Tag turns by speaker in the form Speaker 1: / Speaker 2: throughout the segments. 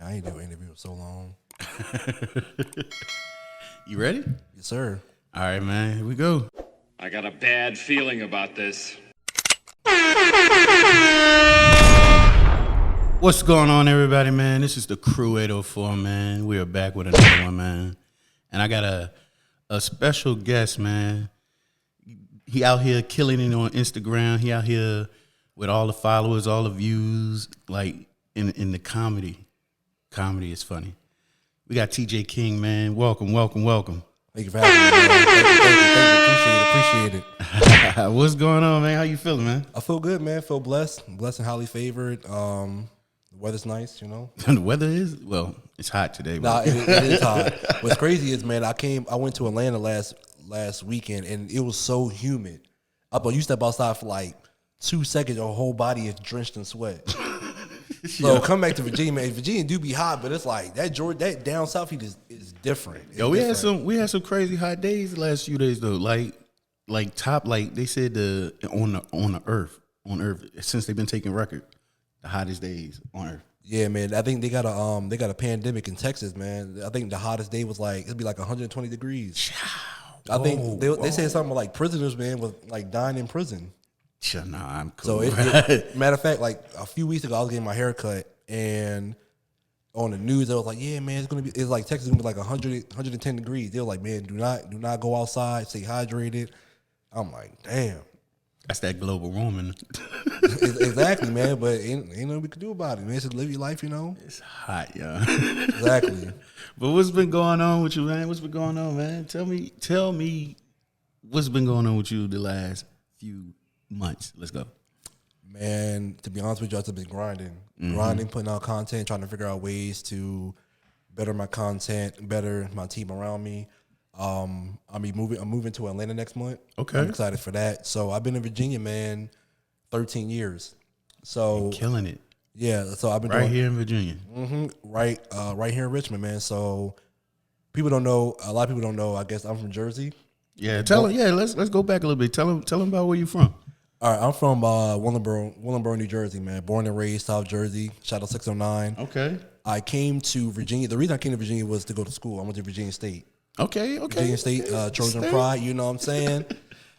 Speaker 1: I ain't doing an interview in so long.
Speaker 2: You ready?
Speaker 1: Yes, sir.
Speaker 2: All right, man. Here we go.
Speaker 3: I got a bad feeling about this.
Speaker 2: What's going on, everybody, man? This is the Crew 804, man. We are back with another one, man. And I got a special guest, man. He out here killing it on Instagram. He out here with all the followers, all the views, like in the comedy. Comedy is funny. We got TJ King, man. Welcome.
Speaker 1: Thank you for having me, man. Thank you. Appreciate it.
Speaker 2: What's going on, man? How you feeling, man?
Speaker 1: I feel good, man. I feel blessed. Blessed and highly favored. The weather's nice, you know.
Speaker 2: The weather is, well, it's hot today.
Speaker 1: Nah,
Speaker 2: But
Speaker 1: it is hot. What's crazy is, man, I went to Atlanta last weekend, and it was so humid. You step outside for like 2 seconds, your whole body is drenched in sweat. So come back to Virginia, man. Virginia do be hot, but it's like that down south heat is different. It's
Speaker 2: Yo, we
Speaker 1: different.
Speaker 2: had some crazy hot days the last few days though. Like they said on Earth since they've been taking record, the hottest days on Earth.
Speaker 1: Yeah, man. I think they got a pandemic in Texas, man. I think the hottest day was like it'd be like 120 degrees. I think they said something like prisoners, man, was like dying in prison.
Speaker 2: Sure, nah, I'm cool.
Speaker 1: So matter of fact, like a few weeks ago, I was getting my hair cut, and on the news, they was like, "Yeah, man, it's like Texas is gonna be like 100, 110 degrees." They were like, "Man, do not go outside, stay hydrated." I'm like, "Damn."
Speaker 2: That's that global warming.
Speaker 1: Exactly, man. But ain't nothing we can do about it, man. Just live your life, you know.
Speaker 2: It's hot, yo.
Speaker 1: Exactly.
Speaker 2: But what's been going on with you, man? What's been going on, man? Tell me what's been going on with you the last few months. Let's go.
Speaker 1: Man, to be honest with you, I've just been grinding, putting out content, trying to figure out ways to better my content, better my team around me. I'm moving to Atlanta next month.
Speaker 2: Okay.
Speaker 1: I'm excited for that. So I've been in Virginia, man, 13 years. So
Speaker 2: Killing it.
Speaker 1: yeah, so I've been
Speaker 2: Right here in Virginia.
Speaker 1: right here in Richmond, man. So people don't know. A lot of people don't know. I guess I'm from Jersey.
Speaker 2: Yeah, tell them. Yeah, let's go back a little bit. Tell them about where you from.
Speaker 1: All right, I'm from Willingboro, New Jersey, man. Born and raised South Jersey, Shadow 609.
Speaker 2: Okay.
Speaker 1: I came to Virginia. The reason I came to Virginia was to go to school. I went to Virginia State.
Speaker 2: Okay.
Speaker 1: Virginia State, Trojan Pride. You know what I'm saying?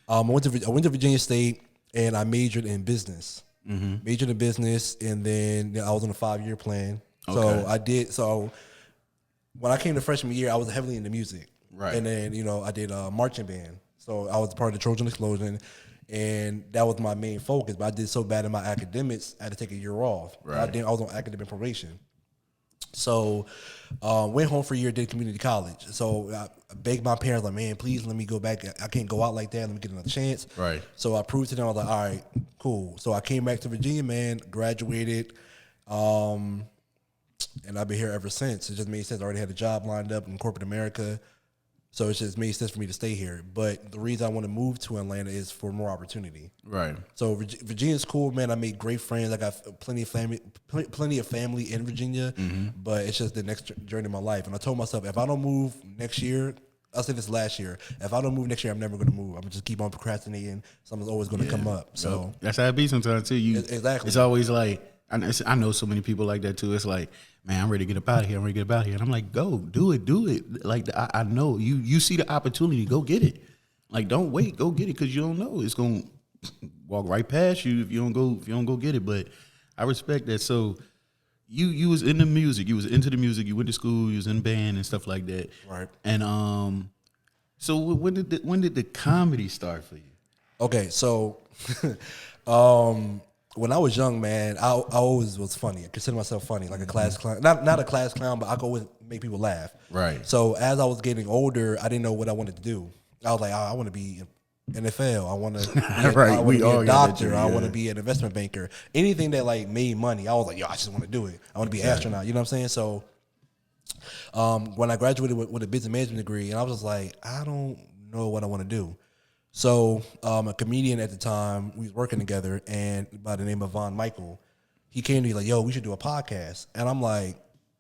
Speaker 1: I went to Virginia State, and I majored in business. Majored in business, and then I was on a 5-year plan. So
Speaker 2: Okay.
Speaker 1: I did. So when I came to freshman year, I was heavily into music.
Speaker 2: Right.
Speaker 1: And then I did a marching band. So I was part of the Trojan Explosion, and that was my main focus. But I did so bad in my academics, I had to take a year off.
Speaker 2: Right.
Speaker 1: I was on academic probation. So went home for a year, did community college. So I begged my parents, like, man, please let me go back. I can't go out like that. Let me get another chance.
Speaker 2: Right.
Speaker 1: So I proved to them, I was like, all right, cool. So I came back to Virginia, man, graduated, and I've been here ever since. It just made sense. I already had a job lined up in corporate America. So it just made sense for me to stay here. But the reason I want to move to Atlanta is for more opportunity.
Speaker 2: Right.
Speaker 1: So Virginia's cool, man. I made great friends. I got plenty of family in Virginia. But it's just the next journey of my life. And I told myself, if I don't move next year, I said this last year, if I don't move next year, I'm never going to move. I'm going to just keep on procrastinating. Something's always going to come up. So
Speaker 2: that's how it be sometimes too.
Speaker 1: Exactly.
Speaker 2: It's always like I know so many people like that too. It's like, man, I'm ready to get up out of here. And I'm like, go, do it. Like I know you see the opportunity, go get it. Like don't wait, go get it because you don't know it's gonna walk right past you if you don't go get it. But I respect that. So you was in the music, you was into the music, you went to school, you was in band and stuff like that.
Speaker 1: Right.
Speaker 2: And so when did the comedy start for you?
Speaker 1: Okay, so when I was young, man, I always was funny. I consider myself funny, like a class clown. Not a class clown, but I could always make people laugh.
Speaker 2: Right.
Speaker 1: So as I was getting older, I didn't know what I wanted to do. I was like, I want to be NFL. I want to
Speaker 2: Right.
Speaker 1: be
Speaker 2: all
Speaker 1: a
Speaker 2: got that
Speaker 1: doctor.
Speaker 2: dream,
Speaker 1: I want to
Speaker 2: yeah.
Speaker 1: be an investment banker. Anything that like made money, I was like, yo, I just want to do it. I want to be an astronaut. You know what I'm saying? So when I graduated with a business management degree, and I was just like, I don't know what I want to do. So a comedian at the time, we was working together, and by the name of Von Michael, he came to me like, yo, we should do a podcast. And I'm like,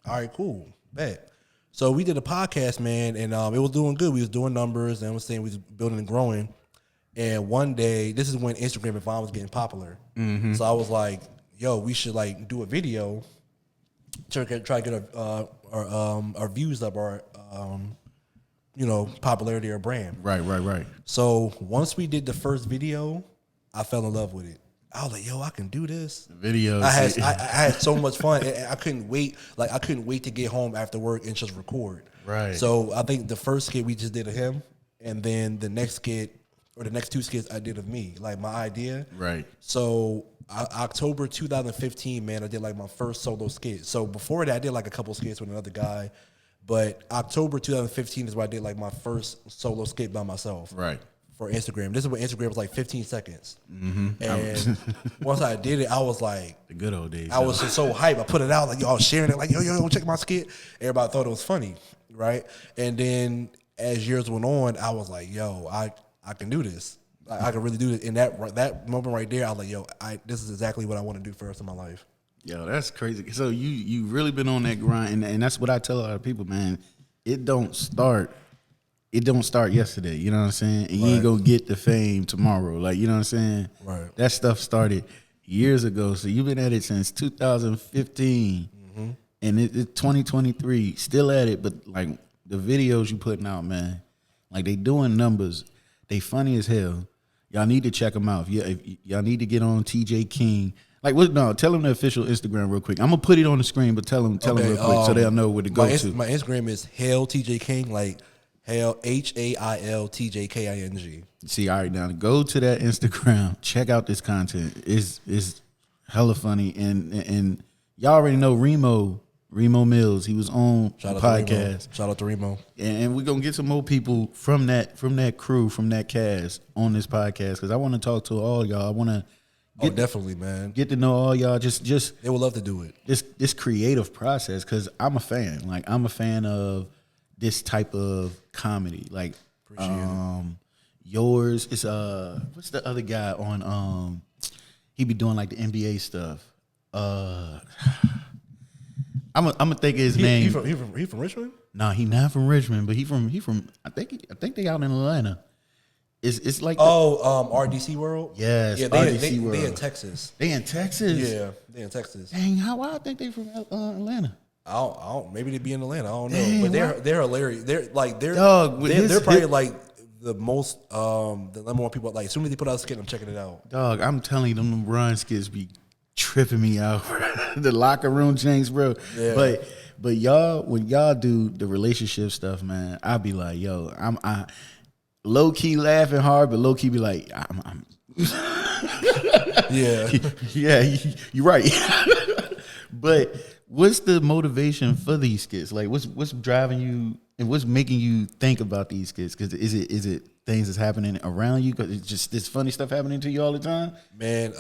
Speaker 1: all right, cool, bet. So we did a podcast, man, and it was doing good. We was doing numbers, and I was saying we was building and growing. And one day, this is when Instagram and Vine was getting popular. So I was like, yo, we should like do a video try to get our views up, our popularity or brand.
Speaker 2: Right.
Speaker 1: So once we did the first video, I fell in love with it. I was like, yo, I can do this.
Speaker 2: Videos.
Speaker 1: I had so much fun. I couldn't wait. Like I couldn't wait to get home after work and just record.
Speaker 2: Right.
Speaker 1: So I think the first skit we just did of him, and then the next skit or the next two skits I did of me, like my idea.
Speaker 2: Right.
Speaker 1: So October 2015, man, I did like my first solo skit. So before that, I did like a couple skits with another guy. But October 2015 is where I did like my first solo skit by myself.
Speaker 2: Right.
Speaker 1: For Instagram. This is when Instagram was like 15 seconds.
Speaker 2: Mm-hmm.
Speaker 1: And once I did it, I was like,
Speaker 2: the good old days.
Speaker 1: I was just so hyped. I put it out, like, yo, I was sharing it, like, yo, check my skit. Everybody thought it was funny, right? And then as years went on, I was like, yo, I can do this. I can really do it. In that moment right there, I was like, yo, this is exactly what I want to do for the rest of my life.
Speaker 2: Yo, that's crazy. So you really been on that grind, and that's what I tell a lot of people, man. It don't start yesterday, you know what I'm saying? And you ain't gonna get the fame tomorrow. Like, you know what I'm saying?
Speaker 1: Right.
Speaker 2: That stuff started years ago. So you've been at it since 2015. Mm-hmm. And it's 2023. Still at it, but like the videos you putting out, man, like they doing numbers. They funny as hell. Y'all need to check them out. If y'all need to get on TJ King. Like, tell them the official Instagram real quick. I'm gonna put it on the screen, but tell them real quick so they'll know where to go to.
Speaker 1: My Instagram is Hail TJ King, like Hail HAIL TJKING.
Speaker 2: See, all right, now go to that Instagram, check out this content. It's hella funny, and y'all already know Remo Mills. He was on the podcast.
Speaker 1: Shout out to Remo.
Speaker 2: And we're gonna get some more people from that crew, from that cast on this podcast because I want to talk to all y'all. I want to.
Speaker 1: Definitely, man.
Speaker 2: Get to know all y'all. Just
Speaker 1: they would love to do it.
Speaker 2: This creative process because I'm a fan. Like I'm a fan of this type of comedy. Like yours is what's the other guy on he be doing like the NBA stuff. I'm gonna think of his name.
Speaker 1: He from Richmond?
Speaker 2: No, he not from Richmond, but he from I think they out in Atlanta. It's like
Speaker 1: RDC World.
Speaker 2: Yes,
Speaker 1: yeah,
Speaker 2: RDC World.
Speaker 1: They in Texas.
Speaker 2: They in Texas.
Speaker 1: Yeah, they in Texas.
Speaker 2: Dang, why I think they from Atlanta?
Speaker 1: I don't. Maybe they be in Atlanta. I don't know.
Speaker 2: Dang,
Speaker 1: but they're hilarious. They're
Speaker 2: they're
Speaker 1: probably like the most the number one people. Like as soon as they put out a skit, I'm checking it out.
Speaker 2: Dog, I'm telling you, them run skits be tripping me out. The locker room change, bro. Yeah. But y'all, when y'all do the relationship stuff, man, I be like, yo, I low key laughing hard, but low key be like, I'm
Speaker 1: yeah,
Speaker 2: you're right. But what's the motivation for these skits? Like, what's driving you and what's making you think about these skits? Because is it things that's happening around you? Because it's just this funny stuff happening to you all the time.
Speaker 1: Man,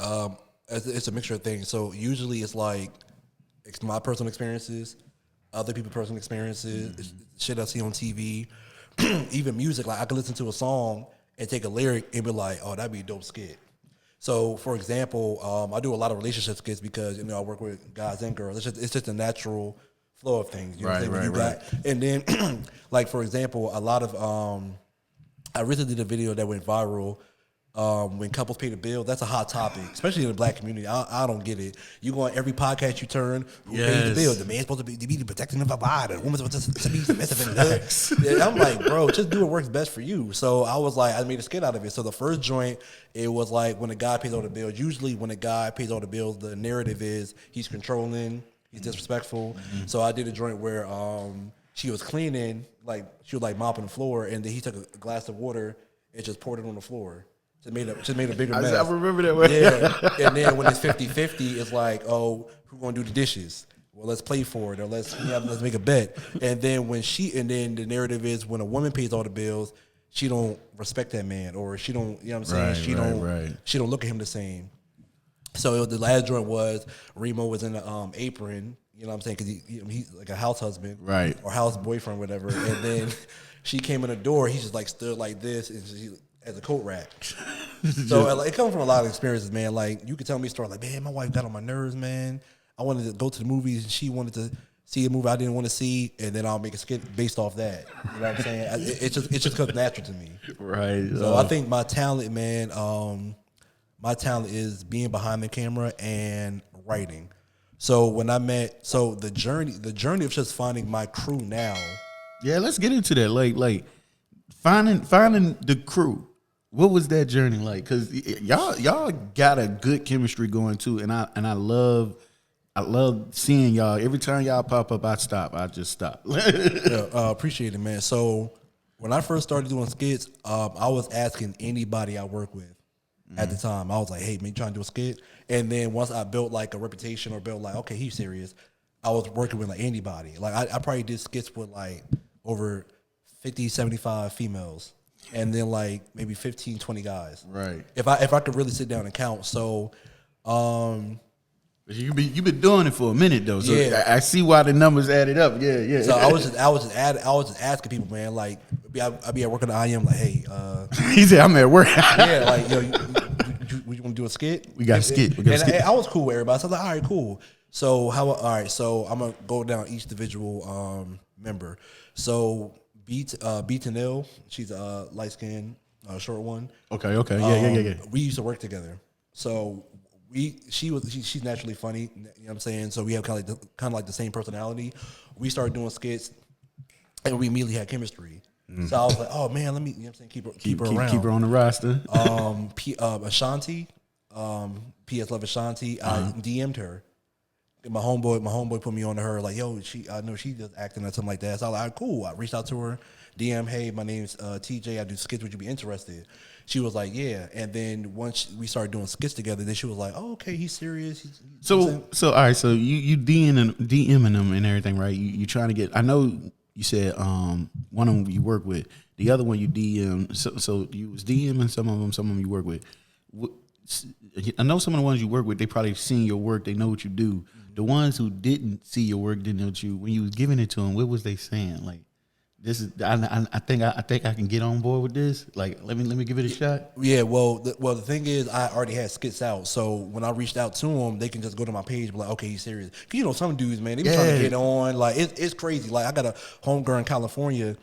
Speaker 1: it's a mixture of things. So usually it's like it's my personal experiences, other people's personal experiences, shit I see on TV. Even music, like I could listen to a song and take a lyric and be like, "Oh, that'd be a dope skit." So, for example, I do a lot of relationship skits because I work with guys and girls. It's just a natural flow of things. You know what I'm saying? And then, like for example, a lot of I recently did a video that went viral. When couples pay the bill, that's a hot topic, especially in the black community. I don't get it. You go on every podcast you turn, who pays the bill? The man's supposed to be protecting the body. The woman's supposed to be submissive in the I'm like, bro, just do what works best for you. So I was like, I made a skit out of it. So the first joint, it was like when a guy pays all the bills. Usually when a guy pays all the bills, the narrative is he's controlling, he's disrespectful. Mm-hmm. So I did a joint where she was cleaning, like she was like mopping the floor, and then he took a glass of water and just poured it on the floor. Just made a bigger mess.
Speaker 2: I remember that way.
Speaker 1: Yeah. And then when it's 50-50, it's like, oh, who's gonna do the dishes? Well, let's play for it, or let's make a bet. And then then the narrative is when a woman pays all the bills, she don't respect that man, or she don't, you know what I'm saying? She don't look at him the same. So the last joint was Remo was in the apron, you know what I'm saying? Because he's like a house husband,
Speaker 2: right,
Speaker 1: or house boyfriend, whatever. And then she came in the door, he just like stood like this, and she as a coat rack. So it comes from a lot of experiences, man. Like you could tell me a story like, man, my wife got on my nerves, man. I wanted to go to the movies and she wanted to see a movie I didn't want to see, and then I'll make a skit based off that. You know what I'm saying? It just comes natural to me.
Speaker 2: Right.
Speaker 1: So I think my talent, man, my talent is being behind the camera and writing. So when I met, so the journey of just finding my crew now.
Speaker 2: Yeah, let's get into that. Like finding the crew. What was that journey like? Because y'all got a good chemistry going too, and I love seeing y'all. Every time y'all pop up, I just stop.
Speaker 1: Yeah, appreciate it, man. So when I first started doing skits, I was asking anybody I work with at the time. I was like, hey, man, you trying to do a skit? And then once I built like a reputation or built like, okay, he's serious, I was working with like anybody. Like I probably did skits with like over 50, 75 females. And then like maybe 15, 20 guys.
Speaker 2: Right.
Speaker 1: If I could really sit down and count. So
Speaker 2: You've been doing it for a minute though, so
Speaker 1: Yeah.
Speaker 2: I see why the numbers added up. Yeah.
Speaker 1: so I was just asking people, man, like I'd be at work on the IM, like, hey,
Speaker 2: He said, "I'm at work."
Speaker 1: yeah, like, yo, you want to do a skit?
Speaker 2: We got a skit. We got a
Speaker 1: And
Speaker 2: skit.
Speaker 1: I was cool with everybody. So I was like, all right, cool. So so I'm gonna go down each individual member. So B to Nil, she's a light skinned short one.
Speaker 2: Okay. Yeah.
Speaker 1: We used to work together. So she's naturally funny, you know what I'm saying? So we have kind of like the same personality. We started doing skits and we immediately had chemistry. So I was like, oh man, let me, you know what I'm saying, keep her around.
Speaker 2: Keep her on the roster.
Speaker 1: Ashanti, PS Love Ashanti, I DM'd her. My homeboy put me on to her, like, yo, I know she just acting or something like that. So I was like, all right, cool. I reached out to her, DM, hey, my name's TJ, I do skits, would you be interested? She was like, yeah. And then once we started doing skits together, then she was like, oh, okay, he's serious.
Speaker 2: So all right, so you DMing them and everything, right? You trying to get, I know you said one of them you work with, the other one you DM, so you was DMing some of them you work with. I know some of the ones you work with, they probably seen your work, they know what you do. The ones who didn't see your work, didn't know what you, when you was giving it to them, what was they saying? Like, this is, I think I can get on board with this. Like, let me give it a shot.
Speaker 1: Yeah, well, the thing is, I already had skits out, so when I reached out to them, they can just go to my page, and be like, okay, he's serious. 'Cause you know, some dudes, man, they be trying to get on. Like, it's crazy. Like, I got a homegirl in California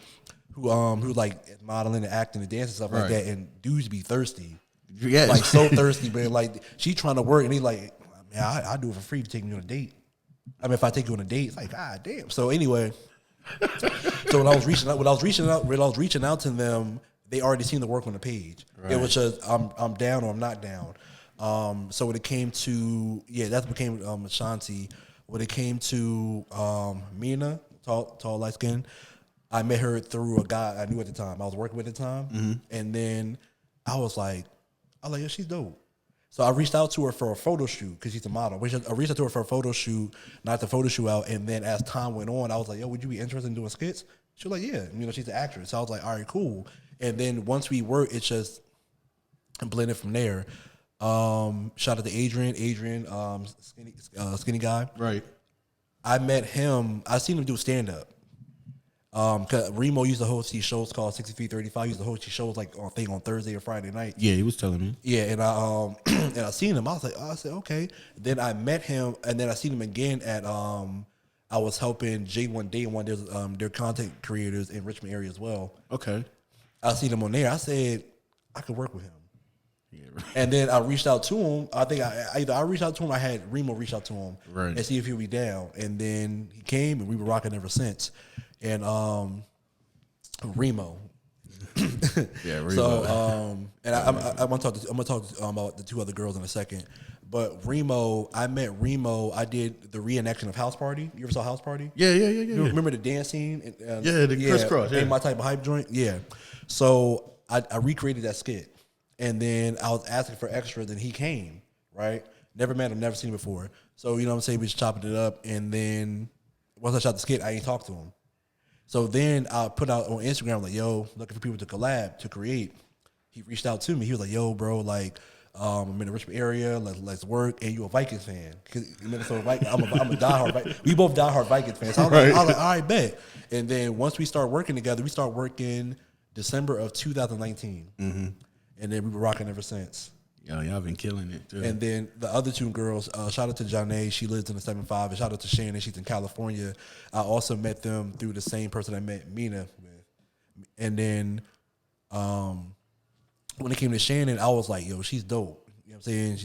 Speaker 1: who like modeling and acting and dancing and stuff like that, and dudes be thirsty,
Speaker 2: Yeah,
Speaker 1: like so thirsty, man. Like, she trying to work, and he like, man, I do it for free to take me on a date. I mean, if I take you on a date, it's like, god damn. So anyway. So when I was reaching out to them, they already seen the work on the page. Right. It was just I'm down or I'm not down. So when it came to that became Ashanti. When it came to Mina, tall light skin, I met her through a guy I knew at the time. I was working with at the time, and then I was like, yeah, she's dope. So I reached out to her for a photo shoot because she's a model. I reached out to her for a photo shoot, knocked the photo shoot out, and then as time went on, I was like, yo, would you be interested in doing skits? She was like, yeah. You know, she's an actress. So I was like, all right, cool. And then once we worked, it's just blended from there. Shout out to Adrian, skinny guy.
Speaker 2: right.
Speaker 1: I met him. I seen him do stand-up. Cause Remo used to host these shows called 6335. He used to host these shows like on Thursday or Friday night.
Speaker 2: Yeah, he was telling me.
Speaker 1: Yeah, and I and I seen him. I was like, I said, okay. Then I met him, and then I seen him again at I was helping J1 Day One. There's their content creators in Richmond area as well.
Speaker 2: Okay.
Speaker 1: I seen him on there. I said I could work with him.
Speaker 2: Yeah, right.
Speaker 1: And then I reached out to him. I think I reached out to him. I had Remo reach out to him
Speaker 2: Right.
Speaker 1: and see if he'd be down. And then he came, and we were rocking ever since. And Remo.
Speaker 2: Yeah, Remo.
Speaker 1: So and I'm gonna talk about the two other girls in a second. But Remo, I met Remo. I did the reenaction of House Party. You ever saw House Party?
Speaker 2: Yeah.
Speaker 1: You remember the dance scene?
Speaker 2: Yeah, the crisscross. Yeah.
Speaker 1: Ain't my type of hype joint. Yeah. So I recreated that skit, and then I was asking for extras, and he came. Right. Never met him. Never seen him before. So you know what I'm saying. We just chopping it up, and then once I shot the skit, I ain't talked to him. So then I put out on Instagram like, yo, looking for people to collab, to create. He reached out to me. He was like, yo, bro, like, I'm in the Richmond area. Let's work. And you a Vikings fan? Cause Minnesota Vikings. I'm a diehard Vikings. We both diehard Vikings fans. So I was like, all right, bet. And then once we start working together, we start working December of 2019, and then we were rocking ever since.
Speaker 2: Yo, y'all been killing it too.
Speaker 1: And then the other two girls, shout out to Janae, she lives in the 7-5, and shout out to Shannon, she's in California. I also met them through the same person I met Mina with. And then when it came to Shannon, I was like, yo, she's dope. You know what I'm saying?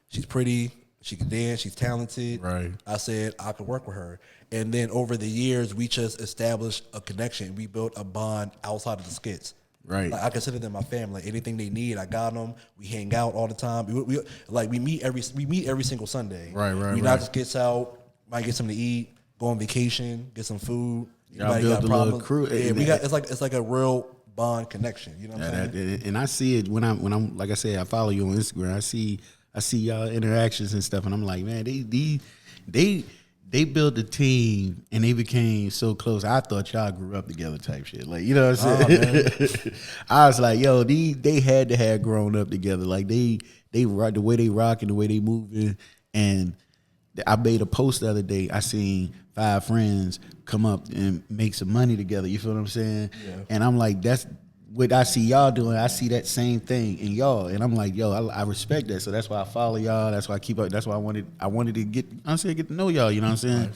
Speaker 1: She's pretty. She can dance. She's talented.
Speaker 2: Right.
Speaker 1: I said I could work with her. And then over the years, we just established a connection. We built a bond outside of the skits.
Speaker 2: Right.
Speaker 1: Like, I consider them my family. Like, anything they need, I got them. We hang out all the time. We meet every single Sunday.
Speaker 2: Right.
Speaker 1: We knock the skits out. Might get something to eat. Go on vacation. Get some food.
Speaker 2: Y'all
Speaker 1: Anybody
Speaker 2: build
Speaker 1: got
Speaker 2: a little crew.
Speaker 1: Yeah, we got. It's like a real bond connection. You know what I'm saying?
Speaker 2: And I see it when I'm like I said, I follow you on Instagram. I see y'all interactions and stuff, and I'm like, man, they built a team and they became so close. I thought y'all grew up together type shit. Like, you know what I'm saying? I was like, yo, they had to have grown up together. Like they rock the way they rock and the way they moving. And I made a post the other day. I seen 5 friends come up and make some money together. You feel what I'm saying? Yeah. And I'm like, that's what I see y'all doing. I see that same thing in y'all, and I'm like, yo, I respect that. So that's why I follow y'all. That's why I keep up. That's why I wanted to get to know y'all. You know what I'm saying? Right.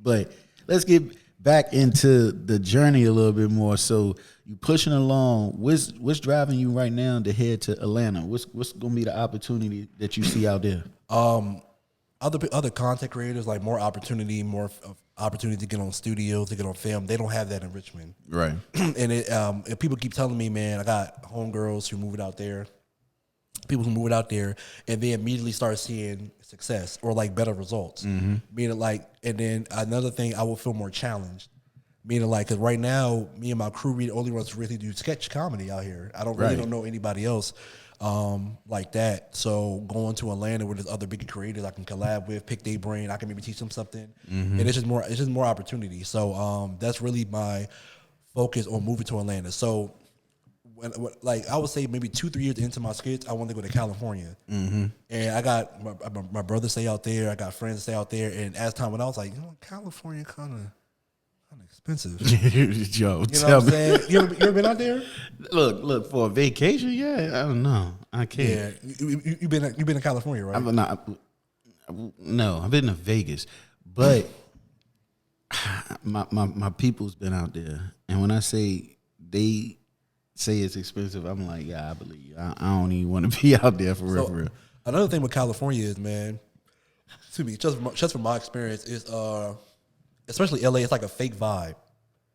Speaker 2: But let's get back into the journey a little bit more. So you pushing along. What's driving you right now to head to Atlanta? What's gonna be the opportunity that you see out there?
Speaker 1: Other content creators, like more opportunity to get on studios, to get on film. They don't have that in Richmond,
Speaker 2: right?
Speaker 1: And people keep telling me, man, I got homegirls who moved out there, people who moved out there, and they immediately start seeing success or like better results. Mm-hmm. Meaning like, and then another thing, I will feel more challenged. Meaning like, because right now, me and my crew, we the only ones who really do sketch comedy out here. I don't know anybody else like that. So going to Atlanta where there's other big creators I can collab with, pick their brain, I can maybe teach them something, and it's just more opportunity. So that's really my focus on moving to Atlanta. So when like I would say maybe 2-3 years into my skits, I want to go to California, and I got my brother stay out there. I got friends stay out there, and as time went on, I was like, you know, California kind of expensive.
Speaker 2: Yo,
Speaker 1: you know what I'm saying? You ever been out there?
Speaker 2: Look for a vacation. Yeah, I don't know. I can't.
Speaker 1: Yeah, you been in California, right?
Speaker 2: No, I've been to Vegas, but my people's been out there, and when I say they say it's expensive, I'm like, yeah, I believe you. I don't even want to be out there for real. For real.
Speaker 1: Another thing with California is, man, to me, just from my experience, is especially LA, it's like a fake vibe.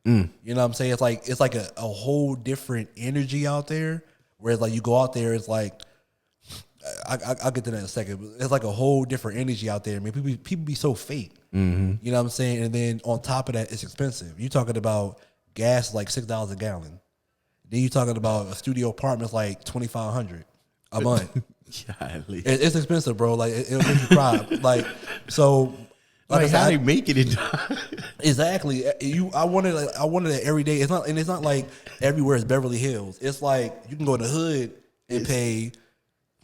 Speaker 1: You know what I'm saying? It's like a whole different energy out there. Whereas like you go out there, it's like I'll get to that in a second. But it's like a whole different energy out there. I mean, people be so fake. Mm-hmm. You know what I'm saying? And then on top of that, it's expensive. You talking about gas like $6 a gallon. Then you talking about a studio apartment's like $2,500 a month. It's expensive, bro. Like it'll make you cry. Like so.
Speaker 2: Like how they make it in
Speaker 1: exactly. I wanted it every day. It's not like everywhere is Beverly Hills. It's like you can go to the hood and pay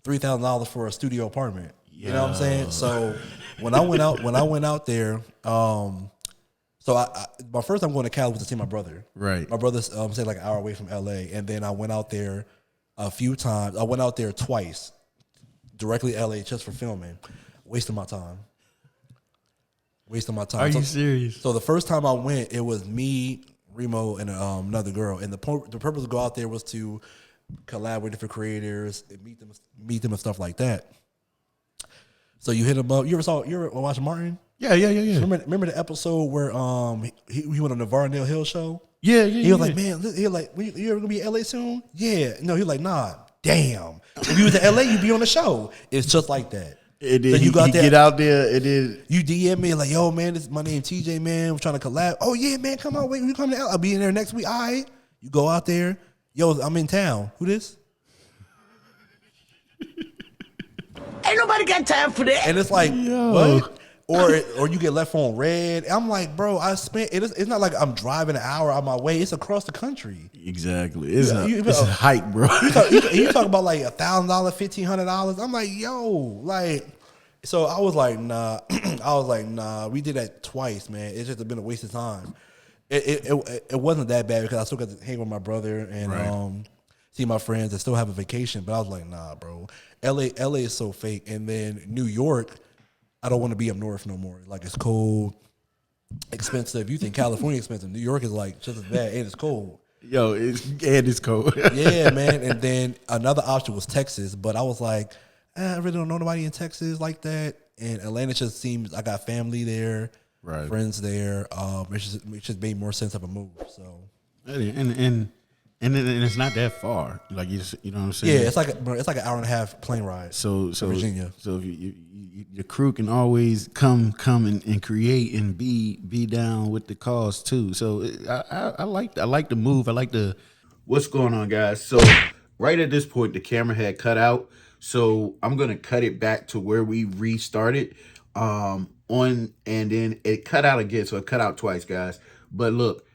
Speaker 1: $3,000 for a studio apartment. You know what I'm saying? So when I went out there, so my first time going to Cali was to see my brother.
Speaker 2: Right.
Speaker 1: My brother's stayed like an hour away from LA, and then I went out there a few times. I went out there twice, directly to LA just for filming, wasting my time.
Speaker 2: Are you serious?
Speaker 1: So the first time I went, it was me, Remo, and another girl. And the purpose to go out there was to collab with different creators and meet them and stuff like that. So you hit him up. You ever watch Martin?
Speaker 2: Yeah.
Speaker 1: Remember the episode where he went on the Varnell Hill show?
Speaker 2: Yeah.
Speaker 1: He was like, man, you ever gonna be in LA soon? Yeah. No, he was like, nah. Damn. If you was in LA, you'd be on the show. It's just like that.
Speaker 2: And then so you get out there, and then
Speaker 1: you DM me like, yo, man, this is my name TJ, man. We're trying to collab. Oh yeah, man, come on, wait, you come to LA. I'll be in there next week. All right. You go out there. Yo, I'm in town. Who this?
Speaker 4: Ain't nobody got time for that.
Speaker 1: And it's like, what? Or you get left on red. I'm like, bro, it's not like I'm driving an hour out my way. It's across the country.
Speaker 2: It's a hike, bro.
Speaker 1: You talk about like $1,000, $1,500. I'm like, yo, like, so I was like, nah. We did that twice, man. It's just been a waste of time. It wasn't that bad because I still got to hang with my brother and see my friends and still have a vacation. But I was like, nah, bro. LA is so fake. And then New York, I don't want to be up north no more. Like, it's cold, expensive. You think California expensive. New York is like just as bad, and it's cold.
Speaker 2: Yo, it's cold.
Speaker 1: Yeah, man. And then another option was Texas, but I was like, I really don't know nobody in Texas like that. and Atlanta just seems I got family there,
Speaker 2: Right.
Speaker 1: friends there. It just made more sense of a move. So
Speaker 2: And it's not that far. Like you know what I'm saying?
Speaker 1: yeah, it's like an hour and a half plane ride.
Speaker 2: So
Speaker 1: Virginia.
Speaker 2: So if your crew can always come and create and be down with the cause too. So I like the move. I like the what's going on, guys. So right at this point, the camera had cut out. So I'm gonna cut it back to where we restarted. And then it cut out again. So it cut out twice, guys. But look,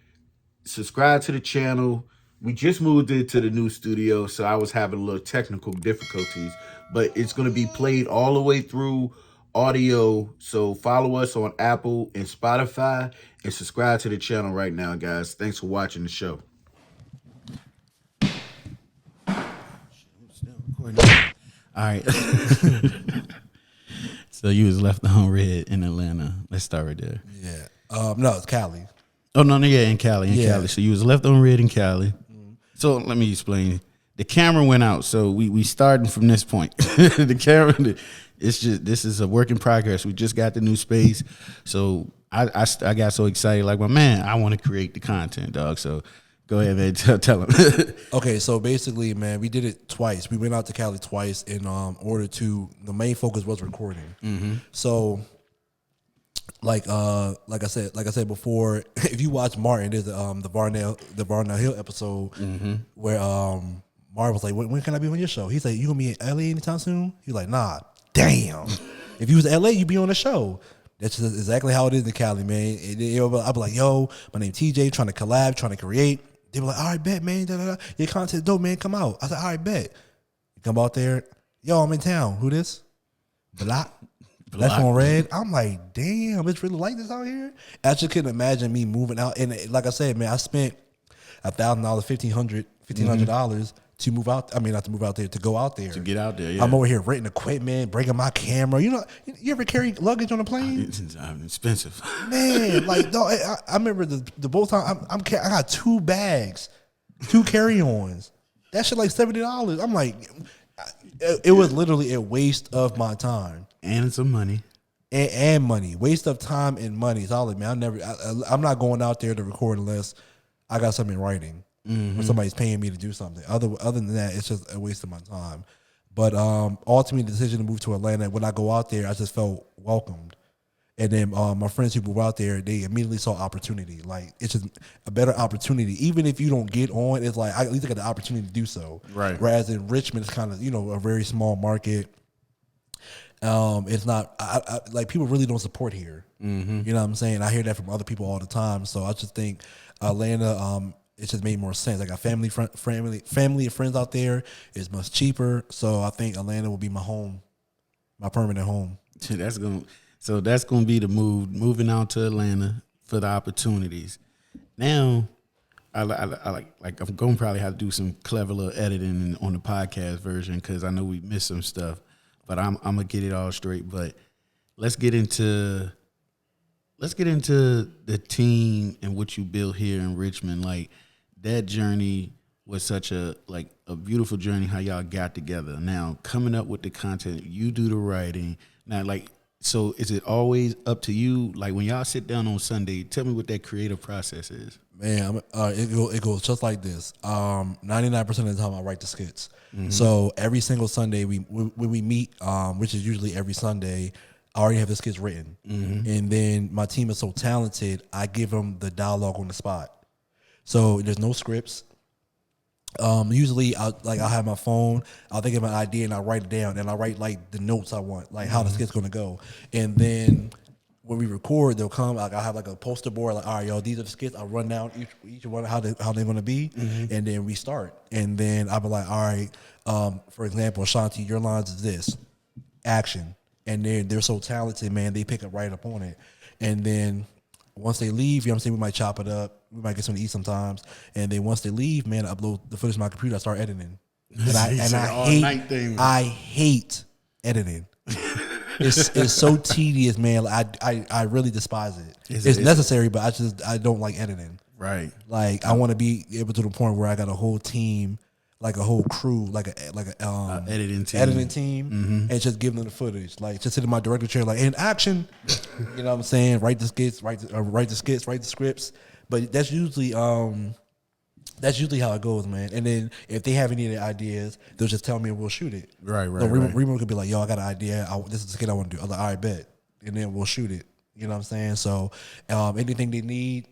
Speaker 2: subscribe to the channel. We just moved into the new studio, so I was having a little technical difficulties, but it's going to be played all the way through audio. So follow us on Apple and Spotify and subscribe to the channel right now, guys. Thanks for watching the show. All right. So you was left on red in Atlanta. Let's start right there.
Speaker 1: Yeah. No, it's Cali.
Speaker 2: Oh, no, yeah, in Cali, Cali. So you was left on red in Cali. So let me explain. The camera went out, so we starting from this point. The camera, it's just, this is a work in progress. We just got the new space, so I got so excited. Like, my man, I want to create the content, dog. So go ahead, man, tell him.
Speaker 1: Okay, so basically, man, we did it twice. We went out to Cali twice in order to. The main focus was recording. So. Like I said before, if you watch Martin, there's the Varnell Hill episode where Martin was like, when can I be on your show? He's like, you gonna be in LA anytime soon? He's like, nah, damn. If you was in LA, you'd be on the show. That's just exactly how it is in Cali, man. I'd be like, yo, my name TJ, trying to collab, trying to create. They be like, all right, bet, man. Da, da, da. Your content dope, man. Come out. I said, all right, bet. You come out there. Yo, I'm in town. Who this? Block. That's on red. I'm like, damn, it's really like this out here. I just couldn't imagine me moving out. And like I said, man, I spent $1,000, $1,500 to move out. I mean, not to move out there, to go out there.
Speaker 2: To get out there, yeah.
Speaker 1: I'm over here renting equipment, bringing my camera. You know, you ever carry luggage on a plane?
Speaker 2: It's expensive.
Speaker 1: Man, like, no, I remember the both time I got 2 bags, 2 carry-ons. That shit like $70. I'm like, it was literally a waste of my time.
Speaker 2: And some money.
Speaker 1: And money. Waste of time and money. It's all like, man, I'm not going out there to record unless I got something in writing or somebody's paying me to do something. Other than that, it's just a waste of my time. But ultimately, the decision to move to Atlanta, when I go out there, I just felt welcomed. And then my friends who moved out there, they immediately saw opportunity. Like, it's just a better opportunity. Even if you don't get on, it's like, I at least got the opportunity to do so.
Speaker 2: Right.
Speaker 1: Whereas in Richmond, it's kind of, a very small market. It's not like people really don't support here. You know what I'm saying? I hear that from other people all the time. So I just think Atlanta, it just made more sense. I got family and friends out there. It's much cheaper. So I think Atlanta will be my home, my permanent home.
Speaker 2: That's gonna be the move. Moving out to Atlanta for the opportunities. Now, I like I'm gonna probably have to do some clever little editing on the podcast version because I know we missed some stuff. But I'm gonna get it all straight. But let's get into the team and what you built here in Richmond. Like, that journey was such a beautiful journey. How y'all got together. Now, coming up with the content, you do the writing. Now, like, so is it always up to you? Like, when y'all sit down on Sunday, tell me what that creative process is.
Speaker 1: Man, it goes just like this. 99% of the time, I write the skits. So every single Sunday, when we meet, which is usually every Sunday, I already have the skits written. And then my team is so talented, I give them the dialogue on the spot. So there's no scripts. Usually, I'll have my phone. I'll think of an idea and I write it down, and I write like the notes I want, like how the skit's gonna go, and then when we record, they'll come. Like, I have like a poster board. Like, all right, y'all, these are the skits. I'll run down each one how they're going to be, and then we start. And then I'll be like, all right, for example, Shanti, your lines is this, action. And they're so talented, man. They pick up right up on it. And then once they leave, you know what I'm saying, we might chop it up. We might get something to eat sometimes. And then once they leave, man, I upload the footage to my computer. I start editing. And I hate editing. It's so tedious, man. Like, I really despise it. It's necessary, but I don't like editing.
Speaker 2: Right.
Speaker 1: Like, I want to be able to the point where I got a whole team like a whole crew, like a
Speaker 2: editing team.
Speaker 1: and just give them the footage, like just sit in my director chair, like in action. You know what I'm saying? Write the skits, write the scripts. But that's usually how it goes, man. And then if they have any ideas, they'll just tell me and we'll shoot it.
Speaker 2: Right.
Speaker 1: So Remo could be like, yo, I got an idea. This is the skit I want to do. I'm like, all right, bet. And then we'll shoot it. You know what I'm saying? So anything they need,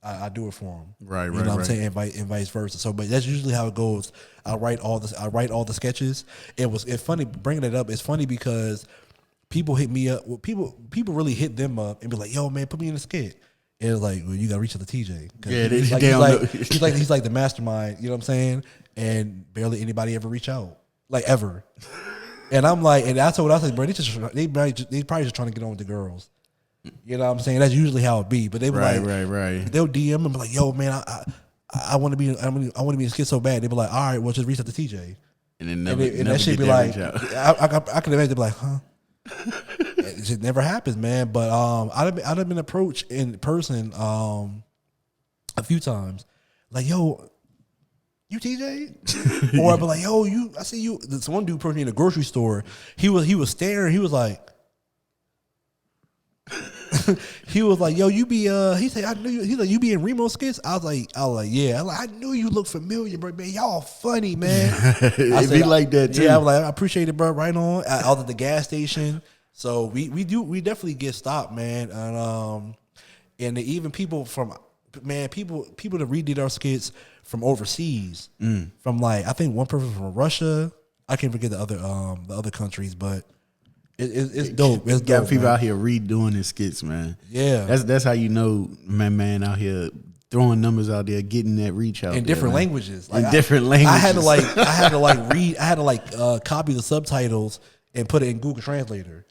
Speaker 1: I do it for them.
Speaker 2: Right.
Speaker 1: You know what I'm saying? And vice versa. So, but that's usually how it goes. I write all the sketches. It's funny bringing it up. It's funny because people hit me up. Well, people really hit them up and be like, yo, man, put me in a skit. And it's like, well, you got to reach out to TJ.
Speaker 2: Yeah,
Speaker 1: he's like the mastermind. You know what I'm saying? And barely anybody ever reach out, like ever. And I'm like, and that's what I said, bro. They probably just trying to get on with the girls. You know what I'm saying? That's usually how it be. But they were
Speaker 2: right.
Speaker 1: They'll DM and be like, yo, man, I want to be in a skit so bad. They be like, all right, well, just reach out to TJ.
Speaker 2: And then never
Speaker 1: that shit be like, I can imagine be like, huh? It just never happens, man. But I've been approached in person a few times, like, yo, you TJ? Or I'd be like, yo, I see you. This one dude approached me in a grocery store. He was staring. He was like, yo, you be he said, I knew you. He's like, you be in Remo skits? I was like, yeah. I knew you look familiar, bro. Man, y'all funny, man.
Speaker 2: It be like that too.
Speaker 1: Yeah, I was like, I appreciate it, bro. Right on. I was at the gas station. So we definitely get stopped, man. And even people from people that redid our skits from overseas. From like, I think one person from Russia. I can't forget the other countries, but it's dope. It's
Speaker 2: got
Speaker 1: dope,
Speaker 2: people
Speaker 1: man.
Speaker 2: out here redoing the skits, man.
Speaker 1: Yeah.
Speaker 2: That's how you know, man out here throwing numbers out there, getting that reach out
Speaker 1: in
Speaker 2: there,
Speaker 1: different
Speaker 2: man.
Speaker 1: languages.
Speaker 2: In different languages.
Speaker 1: I had to copy the subtitles and put it in Google Translator.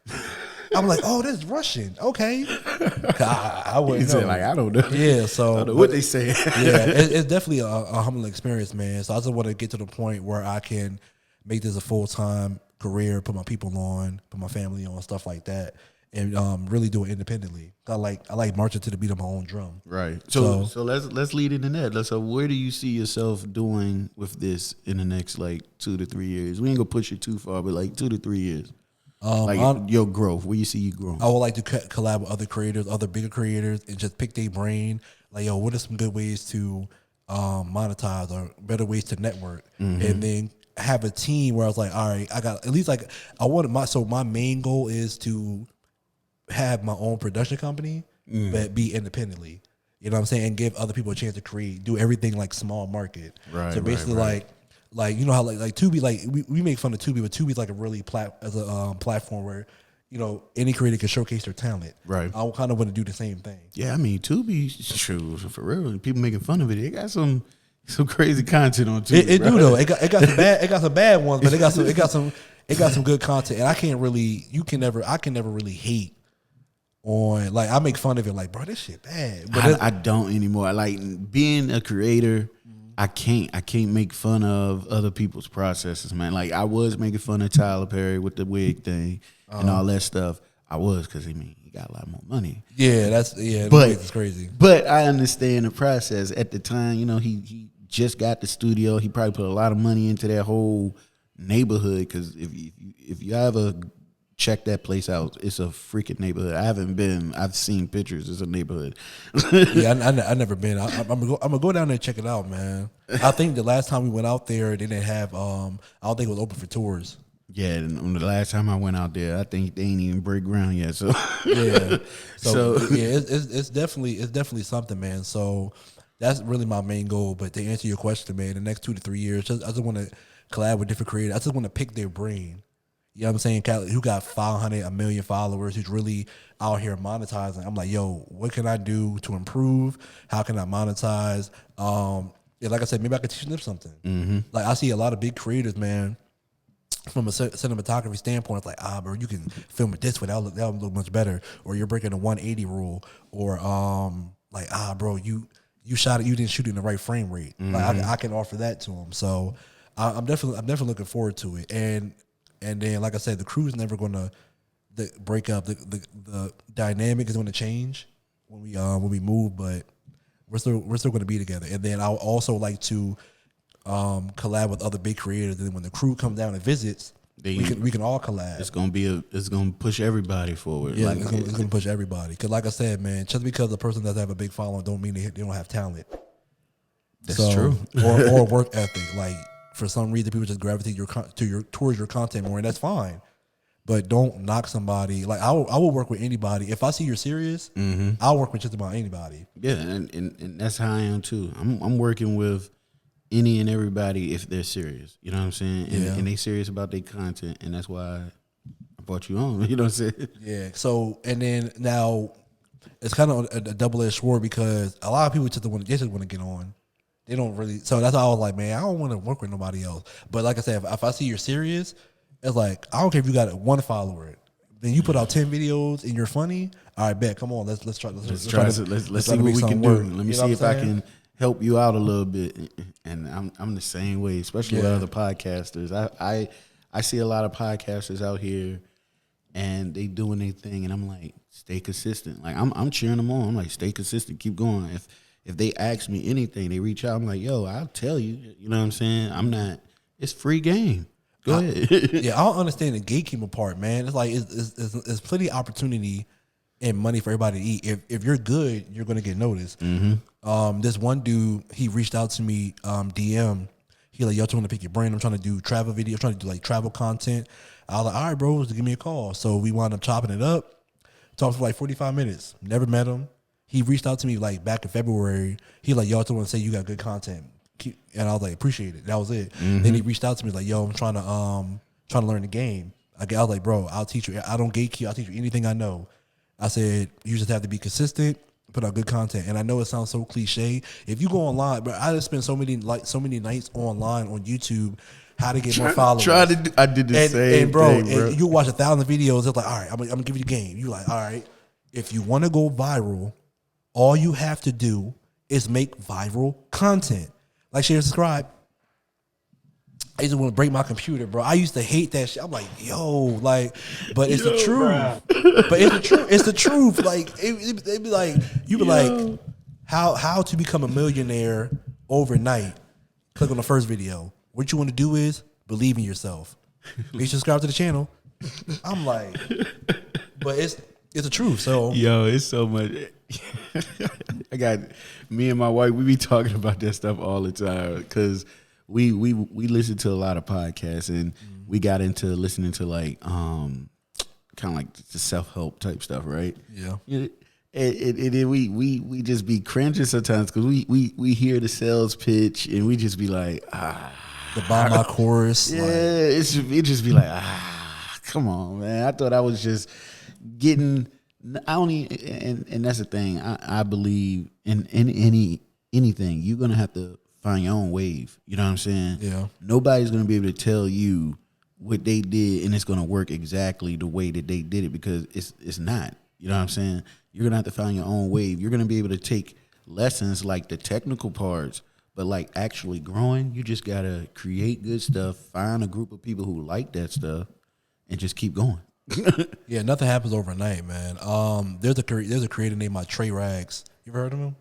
Speaker 1: I'm like, oh, this is Russian. Okay. I wouldn't know.
Speaker 2: Like, I don't know.
Speaker 1: Yeah, so
Speaker 2: I don't know what they say.
Speaker 1: Yeah, it's definitely a humbling experience, man. So I just want to get to the point where I can make this a full-time career, put my people on, put my family on, stuff like that, and really do it independently. I like marching to the beat of my own drum.
Speaker 2: Right. So let's lead into that. So where do you see yourself doing with this in the next like 2 to 3 years? We ain't gonna push it too far, but like 2 to 3 years. Your growth, where you see you growing.
Speaker 1: I would like to collab with other creators, other bigger creators, and just pick their brain. Like, yo, what are some good ways to monetize or better ways to network, and then have a team where I was like, all right, I got at least like my main goal is to have my own production company, but be independently. You know what I'm saying? And give other people a chance to create, do everything like small market.
Speaker 2: Right.
Speaker 1: So basically like you know how like Tubi, like we make fun of Tubi, but Tubi's like a really platform where, you know, any creator can showcase their talent.
Speaker 2: Right.
Speaker 1: I kind of want to do the same thing.
Speaker 2: Yeah, I mean, Tubi, true, for real. People making fun of it. It got some crazy content on Tubi.
Speaker 1: It do though. It got some bad ones, but it got some good content. And I can never really hate on, like, I make fun of it like, bro, this shit bad. But
Speaker 2: I don't anymore. Like, being a creator, I can't make fun of other people's processes, man. Like, I was making fun of Tyler Perry with the wig thing and all that stuff. I was, because he got a lot more money.
Speaker 1: Yeah,
Speaker 2: but
Speaker 1: it's crazy.
Speaker 2: But I understand the process. At the time, you know, he just got the studio. He probably put a lot of money into that whole neighborhood, because if you ever check that place out, it's a freaking neighborhood. I haven't been. I've seen pictures. It's a neighborhood.
Speaker 1: Yeah, I never been. I'm gonna go down there and check it out, man. I think the last time we went out there, they didn't have. I don't think it was open for tours.
Speaker 2: Yeah, and the last time I went out there, I think they ain't even break ground yet. So
Speaker 1: yeah, it's definitely something, man. So that's really my main goal. But to answer your question, man, the next 2 to 3 years, I just want to collab with different creators. I just want to pick their brain. You know what I'm saying? Who got 500, 1 million followers, who's really out here monetizing. I'm like, yo, what can I do to improve? How can I monetize? Yeah, like I said, maybe I could teach them something. Mm-hmm. Like, I see a lot of big creators, man, from a cinematography standpoint. It's like, bro, you can film it this way. That would look much better. Or you're breaking the 180 rule. Or, bro, you shot it, you didn't shoot it in the right frame rate. Mm-hmm. Like, I can offer that to them. So I'm definitely looking forward to it. And then, like I said, the crew's never going to break up. The dynamic is going to change when we move, but we're still going to be together. And then I would also like to collab with other big creators. And then when the crew comes down and visits, we can all collab.
Speaker 2: It's gonna push everybody forward.
Speaker 1: Yeah,
Speaker 2: like,
Speaker 1: it's gonna push everybody. Because like I said, man, just because the person doesn't have a big following don't mean they don't have talent.
Speaker 2: That's true.
Speaker 1: or work ethic. Like for some reason, people just gravitate towards your content more, and that's fine. But don't knock somebody. Like I will work with anybody if I see you're serious. I'll work with just about anybody.
Speaker 2: Yeah, and that's how I am too. I'm working with any and everybody if they're serious. You know what I'm saying? And they serious about their content, and that's why I brought you on. You know what I'm saying?
Speaker 1: Yeah. So and then now it's kind of a double-edged sword because a lot of people just want to get on. They don't really. So that's why I was like, man, I don't want to work with nobody else. But like I said, if I see you're serious, it's like I don't care if you got one follower. Then you put out 10 videos and you're funny. All right, bet. Come on, let's see
Speaker 2: what we can do. Let me see if I can help you out a little bit. And I'm the same way, especially with other podcasters. I see a lot of podcasters out here, and they doing their thing, and I'm like, stay consistent. Like I'm cheering them on. I'm like, stay consistent, keep going. If they ask me anything, they reach out. I'm like, yo, I'll tell you. You know what I'm saying? I'm not. It's free game. Go ahead.
Speaker 1: I don't understand the gatekeeper part, man. It's like it's plenty of opportunity and money for everybody to eat. If you're good, you're gonna get noticed. This one dude, he reached out to me, DM. He like, yo, I want to pick your brain. I'm trying to do travel videos, trying to do like travel content. I was like, all right, bro, just give me a call. So we wound up chopping it up. Talked for like 45 minutes. Never met him. He reached out to me like back in February. He like, yo, I just want to say you got good content. And I was like, appreciate it. That was it. Then he reached out to me like, yo, I'm trying to learn the game. I was like, bro, I'll teach you. I don't gatekeep. I'll teach you anything I know. I said, you just have to be consistent, put out good content. And I know it sounds so cliche. If you go online, but I just spent so many nights online on YouTube, how to get more followers.
Speaker 2: I did the same
Speaker 1: and bro,
Speaker 2: thing, bro.
Speaker 1: And you watch 1,000 videos. It's like, all right, I'm gonna give you the game. You like, all right, if you want to go viral, all you have to do is make viral content. Like, share, subscribe. I used to want to break my computer, bro. I used to hate that shit. I'm like, yo, like, but it's the truth. But it's the truth. It's the truth. Like, it'd be like, you be like, how to become a millionaire overnight? Click on the first video. What you want to do is believe in yourself. Make sure subscribe to the channel. I'm like, but it's the truth. So
Speaker 2: yo, it's so much. I got me and my wife. We be talking about that stuff all the time because we listen to a lot of podcasts and we got into listening to like kind of like the self-help type stuff, right?
Speaker 1: Yeah.
Speaker 2: And we just be cringing sometimes because we hear the sales pitch and we just be like,
Speaker 1: the buy my course.
Speaker 2: Yeah, it just be like, come on, man. I thought I was just getting. I don't even, and that's the thing. I believe in anything. You're gonna have to find your own wave. You know what I'm saying?
Speaker 1: Yeah.
Speaker 2: Nobody's gonna be able to tell you what they did and it's gonna work exactly the way that they did it because it's not. You know what I'm saying? You're gonna have to find your own wave. You're gonna be able to take lessons like the technical parts, but like actually growing, you just gotta create good stuff, find a group of people who like that stuff, and just keep going.
Speaker 1: Yeah, nothing happens overnight, man. There's a creator named Trey Rags. You ever heard of him?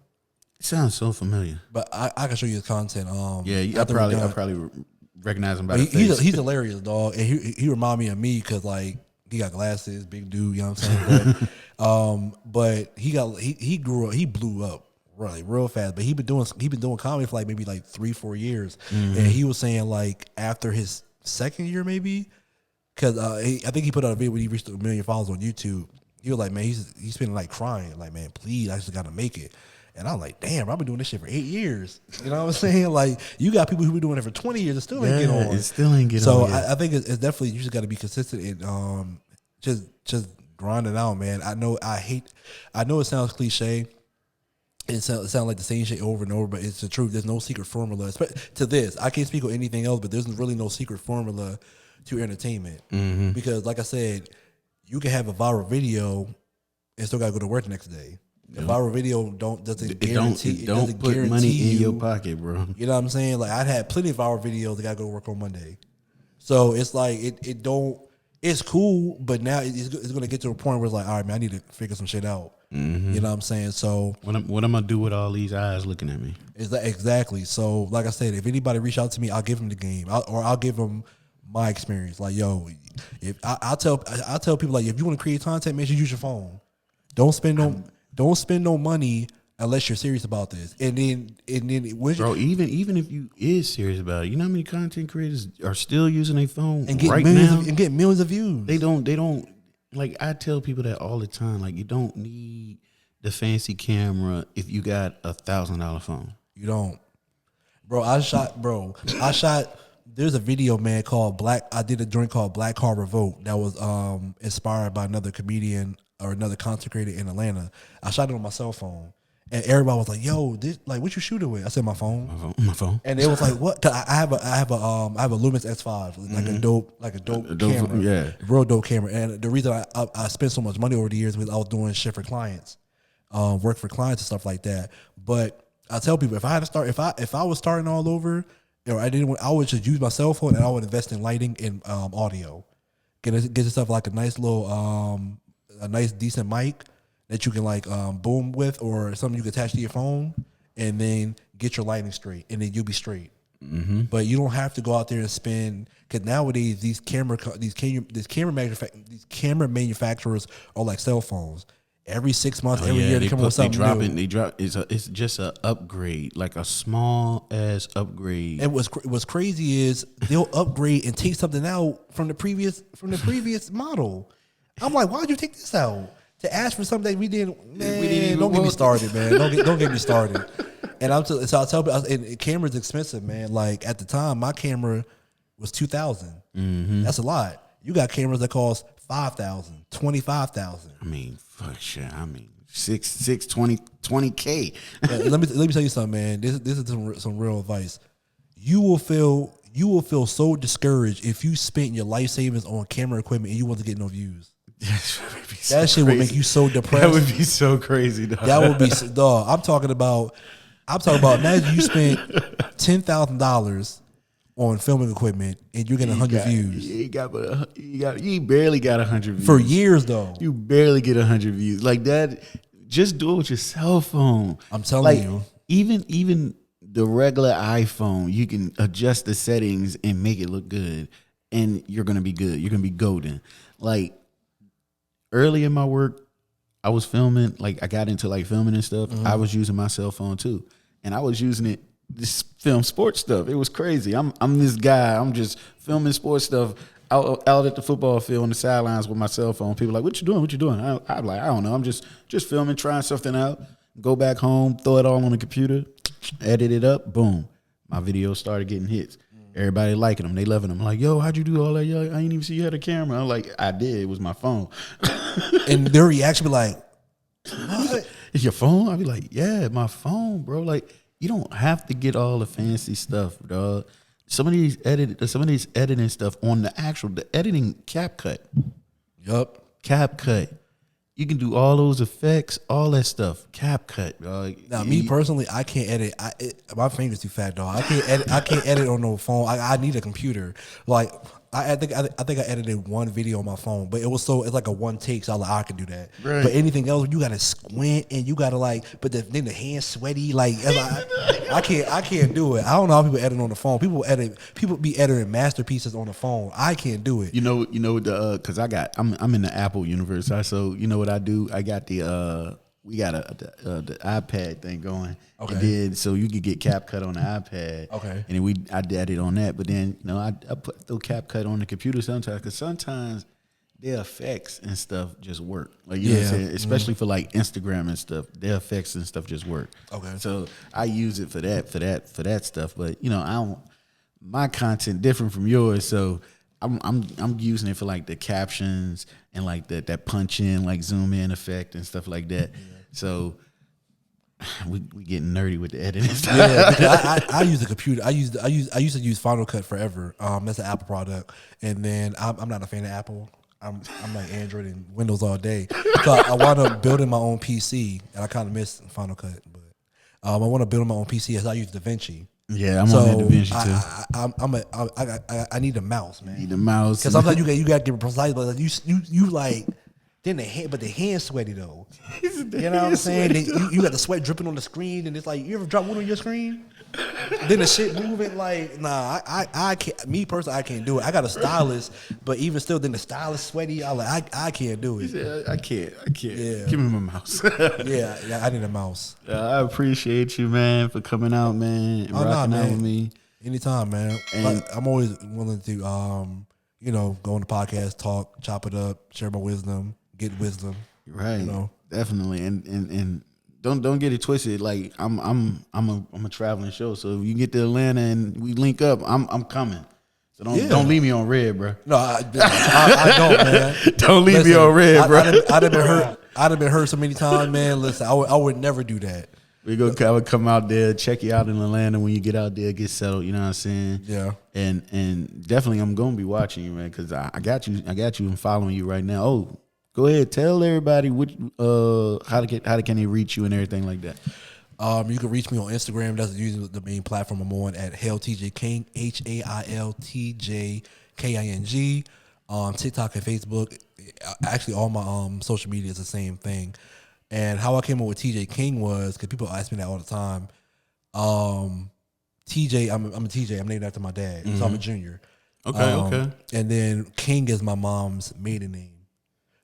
Speaker 2: It sounds so familiar.
Speaker 1: But I can show you his content.
Speaker 2: I probably recognize him by the face.
Speaker 1: He's hilarious, dog. And he remind me of me because like he got glasses, big dude. You know what I'm saying? But he grew up. He blew up really real fast. But he been doing comedy for like maybe like 3-4 years. And he was saying like after his second year maybe. Because I think he put out a video when he reached 1 million followers on YouTube. He was like, man, he's been like crying. Like, man, please, I just got to make it. And I'm like, damn, I've been doing this shit for 8 years. You know what I'm saying? Like, you got people who been doing it for 20 years and still ain't get on.
Speaker 2: It still ain't get on.
Speaker 1: So I think it's definitely, you just got to be consistent and just grind it out, man. I know it sounds cliche. It sounds like the same shit over and over, but it's the truth. There's no secret formula. To this, I can't speak on anything else, but there's really no secret formula to entertainment because, like I said, you can have a viral video and still gotta go to work the next day. The viral video doesn't guarantee
Speaker 2: put money in your pocket, bro.
Speaker 1: You know what I'm saying? Like I'd had plenty of viral videos that gotta go to work on Monday, so it's like it's cool, but now it's gonna get to a point where it's like, all right, man, I need to figure some shit out. You know what I'm saying? So
Speaker 2: What am I gonna do with all these eyes looking at me?
Speaker 1: exactly. So like I said, if anybody reach out to me, I'll give them the game, or I'll give them my experience. Like, yo, if I'll tell people, like, if you want to create content, make sure you use your phone. Don't spend no money unless you're serious about this. And then
Speaker 2: Bro, even if you is serious about it, you know how many content creators are still using their phone
Speaker 1: and get
Speaker 2: right
Speaker 1: millions
Speaker 2: now?
Speaker 1: and get millions of views.
Speaker 2: They don't like, I tell people that all the time. Like, you don't need the fancy camera if you got $1,000 phone.
Speaker 1: You don't, bro. I shot. There's a video, man, called I did a joint called Black Car Revolt that was inspired by another comedian or another content creator in Atlanta. I shot it on my cell phone, and everybody was like, "Yo, this, like, what you shooting with?" I said, "My phone."
Speaker 2: My phone.
Speaker 1: And it was like, "What?" 'Cause I have a Lumix S5, like a dope camera,
Speaker 2: yeah.
Speaker 1: real dope camera. And the reason I spent so much money over the years was I was doing shit for clients, work for clients and stuff like that. But I tell people, if I had to start, if I was starting all over, or I would just use my cell phone and I would invest in lighting and audio. Get yourself like a nice little a nice decent mic that you can like boom with, or something you can attach to your phone, and then get your lighting straight, and then you'll be straight. Mm-hmm. But you don't have to go out there and spend, because nowadays these camera manufacturers are like cell phones. Every 6 months, every year they come up with something new.
Speaker 2: It's just an upgrade, like a small ass upgrade.
Speaker 1: And what's crazy is they'll upgrade and take something out from the previous model. I'm like, why'd you take this out? To ask for something that we didn't. Man, don't get me started, man. Don't get me started. And I'll tell people, and camera's expensive, man. Like, at the time, my camera was $2,000. Mm-hmm. That's a lot. You got cameras that cost $5,000, $25,000.
Speaker 2: I mean, fuck shit. I mean, 20K.
Speaker 1: Let me tell you something, man. This is some real advice. You will feel so discouraged if you spent your life savings on camera equipment and you wasn't getting no views. That shit would make you so depressed.
Speaker 2: That would be so crazy, dog.
Speaker 1: That would be, dog. I'm talking about. Imagine you spent $10,000 on filming equipment and you're getting 100 views.
Speaker 2: You barely got 100 views
Speaker 1: for years, though.
Speaker 2: You barely get 100 views like that. Just do it with your cell phone.
Speaker 1: I'm telling you.
Speaker 2: Even the regular iPhone, you can adjust the settings and make it look good, and you're gonna be good. You're gonna be golden. Like, early in my work, I was filming. Like, I got into like filming and stuff. Mm-hmm. I was using my cell phone too, and I was using it to film sports stuff. It was crazy. I'm this guy. I'm just filming sports stuff out at the football field on the sidelines with my cell phone. People are like, "What you doing? What you doing?" I'm like, "I don't know. I'm just filming, trying something out." Go back home, throw it all on the computer, edit it up, boom. My videos started getting hits. Everybody liking them. They loving them. Like, yo, how'd you do all that? Yo, I didn't even see you had a camera. I'm like, I did. It was my phone.
Speaker 1: And their reaction be like, what?
Speaker 2: It's your phone? I'd be like, yeah, my phone, bro. Like, you don't have to get all the fancy stuff, dog. Some of these editing stuff on the editing CapCut.
Speaker 1: Yup.
Speaker 2: CapCut. You can do all those effects, all that stuff. CapCut, dog.
Speaker 1: Now, me personally, I can't edit. My finger's too fat, dog. I can't edit on no phone. I need a computer. Like, I think I edited one video on my phone, but it's like a one take, so I can do that.
Speaker 2: Right.
Speaker 1: But anything else, you gotta squint and you gotta like, but then the hands sweaty. Like, I can't do it. I don't know how people edit on the phone. People be editing masterpieces on the phone. I can't do it.
Speaker 2: You know because I'm in the Apple universe. So you know what I do? I got we got the iPad thing going.
Speaker 1: Okay.
Speaker 2: And then, so you could get CapCut on the iPad.
Speaker 1: Okay.
Speaker 2: And then I did it on that. But then, I throw CapCut on the computer sometimes, because sometimes their effects and stuff just work. Like, you know what I'm saying? Especially for like Instagram and stuff, their effects and stuff just work.
Speaker 1: Okay.
Speaker 2: So I use it for that stuff. But my content different from yours, so I'm using it for like the captions and like that punch in, like zoom in effect and stuff like that. Yeah. So we getting nerdy with the editing stuff.
Speaker 1: Yeah, I use the computer. I used to use Final Cut forever. That's an Apple product, and then I'm not a fan of Apple. I'm like Android and Windows all day. So I wound up building my own PC, and I kind of miss Final Cut, but I want to build my own PC. As I use DaVinci.
Speaker 2: Yeah, I'm on that DaVinci too.
Speaker 1: I need a mouse, man.
Speaker 2: Need a mouse,
Speaker 1: because sometimes you got to get precise, but like you like Then the hands sweaty though. You know what I'm saying? Then you got the sweat dripping on the screen, and it's like, you ever drop one on your screen? Then the shit moving like, nah, I can't. Me personally, I can't do it. I got a stylist, but even still, then the stylist sweaty. I can't do it.
Speaker 2: I can't.
Speaker 1: Yeah.
Speaker 2: Give me my mouse.
Speaker 1: Yeah, I need a mouse.
Speaker 2: I appreciate you, man, for coming out, man, and rocking out with me.
Speaker 1: Anytime, man.
Speaker 2: And
Speaker 1: I'm always willing to, go on the podcast, talk, chop it up, share my wisdom, get wisdom.
Speaker 2: Right.
Speaker 1: You know?
Speaker 2: Definitely. And don't get it twisted. Like I'm a traveling show. So if you get to Atlanta and we link up, I'm coming. So don't leave me on red, bro.
Speaker 1: No, I don't, man.
Speaker 2: Don't leave me on red, bro.
Speaker 1: I'd have been hurt so many times, man. Listen, I would never do that.
Speaker 2: I would come out there, check you out in Atlanta when you get out there, get settled. You know what I'm saying?
Speaker 1: Yeah.
Speaker 2: And definitely, I'm gonna be watching you, man, because I got you and following you right now. Oh, go ahead, tell everybody how can they reach you and everything like that.
Speaker 1: You can reach me on Instagram. That's usually the main platform I'm on, at HailTJKing, HailTJKing. TikTok and Facebook. Actually, all my social media is the same thing. And how I came up with TJ King was because people ask me that all the time. TJ, I'm a TJ. I'm named after my dad, so I'm a junior.
Speaker 2: Okay.
Speaker 1: And then King is my mom's maiden name.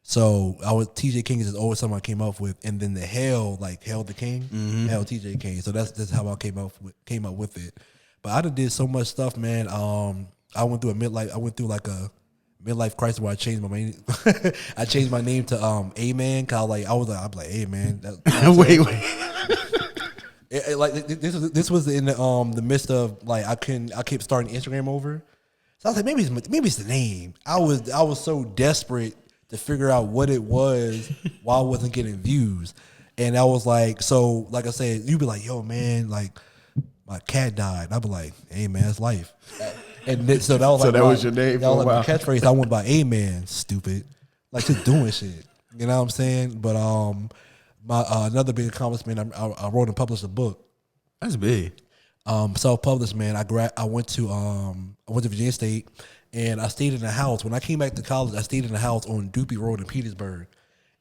Speaker 1: So TJ King is always something I came up with, and then the Hail the King, Hail TJ King. So that's how I came up with it. But I done did so much stuff, man. I went through a midlife crisis where I changed my name. I changed my name to A-Man, cause I was like A-Man.
Speaker 2: Wait.
Speaker 1: This was in the midst of I kept starting Instagram over. So I was like, maybe it's the name. I was so desperate to figure out what it was while I wasn't getting views. And I was like, so like I said, you'd be like, yo man, like my cat died. And I'd be like, hey man, it's life. And then, so that was
Speaker 2: was your name
Speaker 1: that was my catchphrase. I went by A-Man, stupid. Like just doing shit. You know what I'm saying? But my another big accomplishment, I wrote and published a book.
Speaker 2: That's big.
Speaker 1: Self-published, man. I went to Virginia State, and I stayed in a house. When I came back to college, I stayed in a house on Doopy Road in Petersburg,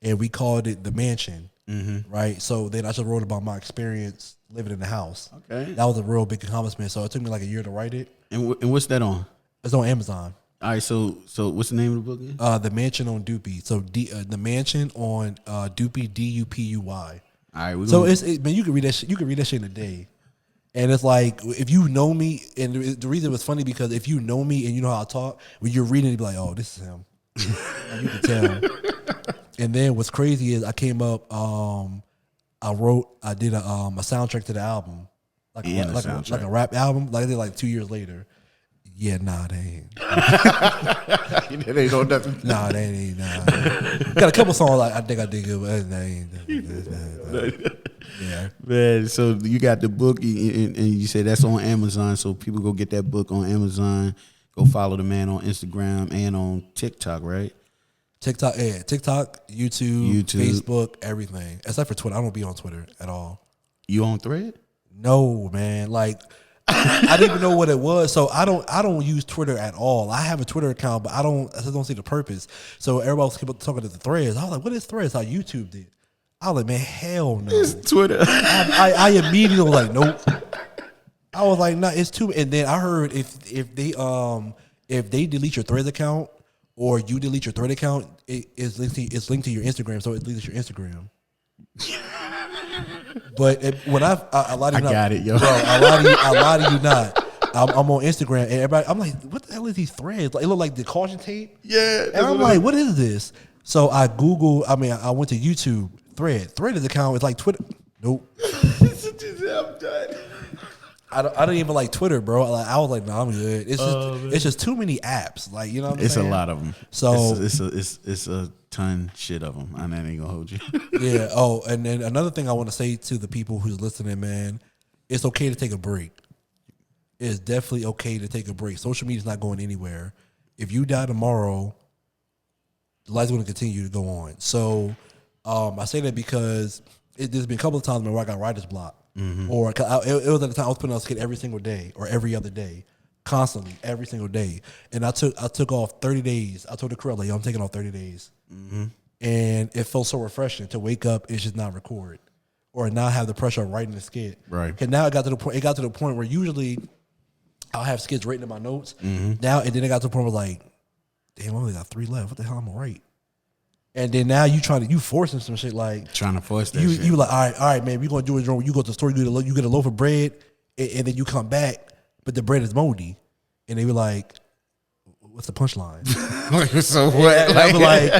Speaker 1: and we called it the Mansion. Right. So then I just wrote about my experience living in the house.
Speaker 2: Okay.
Speaker 1: That was a real big accomplishment. So it took me like a year to write it.
Speaker 2: And what's that on?
Speaker 1: It's on Amazon.
Speaker 2: All right. So what's the name of the book again?
Speaker 1: The Mansion on Doopy. So the Mansion on Doopy, Dupuy. All
Speaker 2: right.
Speaker 1: So man, you can read that shit. You can read that shit in a day. And it's like, if you know me, and the reason it was funny because if you know me and you know how I talk, when you're reading it, you be like, oh, this is him. Like, you can tell. And then what's crazy is I came up, I did a soundtrack to the album, like a rap album, like I did like 2 years later. Yeah, nah, they ain't.
Speaker 2: They ain't know nothing.
Speaker 1: Nah, they ain't. Nah. Got a couple songs I think I did good, but they ain't. Yeah,
Speaker 2: man. So you got the book, and you said that's on Amazon. So people go get that book on Amazon. Go follow the man on Instagram and on TikTok, right?
Speaker 1: TikTok, YouTube, Facebook, everything except for Twitter. I don't be on Twitter at all.
Speaker 2: You on Thread?
Speaker 1: No, man. Like I didn't even know what it was, so I don't use Twitter at all. I have a Twitter account, but I just don't see the purpose. So everybody was talking to the Threads. I was like, "What is Threads?" How YouTube did. I was like, "Man, hell no."
Speaker 2: It's Twitter.
Speaker 1: I immediately was like, "Nope." I was like, "No, it's too." And then I heard if they delete your Threads account or you delete your Thread account, it's linked to your Instagram, so it deletes your Instagram. But when a lot of you
Speaker 2: got it, yo.
Speaker 1: Bro, a lot of you not. I'm on Instagram and everybody. I'm like, what the hell is these threads? Like, it look like the caution tape.
Speaker 2: Yeah,
Speaker 1: and I'm like, what is this? So I went to YouTube. Thread is account. It's like Twitter. Nope.
Speaker 2: I'm done.
Speaker 1: I don't even like Twitter, bro. Like, I was like, no, I'm good. It's just too many apps. Like, you know what I'm saying?
Speaker 2: It's a lot of them.
Speaker 1: So
Speaker 2: it's a ton shit of them. I ain't gonna hold you.
Speaker 1: Yeah. Oh, and then another thing I want to say to the people who's listening, man, it's okay to take a break. It's definitely okay to take a break. Social media's not going anywhere. If you die tomorrow, the life's going to continue to go on. So I say that because there's been a couple of times where I got writer's block. Mm-hmm. Or it was at the time I was putting out a skit every single day or every other day, constantly, every single day. And I took off 30 days. I told the crew, like, yo, I'm taking off 30 days.
Speaker 2: Mm-hmm.
Speaker 1: and it felt so refreshing to wake up and just not record or not have the pressure of writing the skit.
Speaker 2: Right.
Speaker 1: Because now it got to the point where usually I'll have skits written in my notes. Now and then it got to the point where like, damn, I only got 3 left. What the hell am I gonna write? And then now you forcing some shit like
Speaker 2: Trying to force that
Speaker 1: you
Speaker 2: shit.
Speaker 1: you like, all right, man, we gonna do it wrong. You go to the store, you get a loaf of bread, and then you come back, but the bread is moldy, and they be like, "What's the punchline?"
Speaker 2: So what?
Speaker 1: And I was like,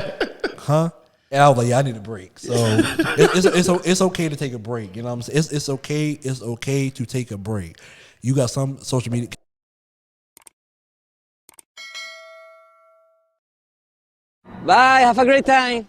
Speaker 1: "Huh?" And I was like, "Yeah, I need a break." So it's okay to take a break. You know what I'm saying? It's okay to take a break. You got some social media.
Speaker 5: Bye, have a great time.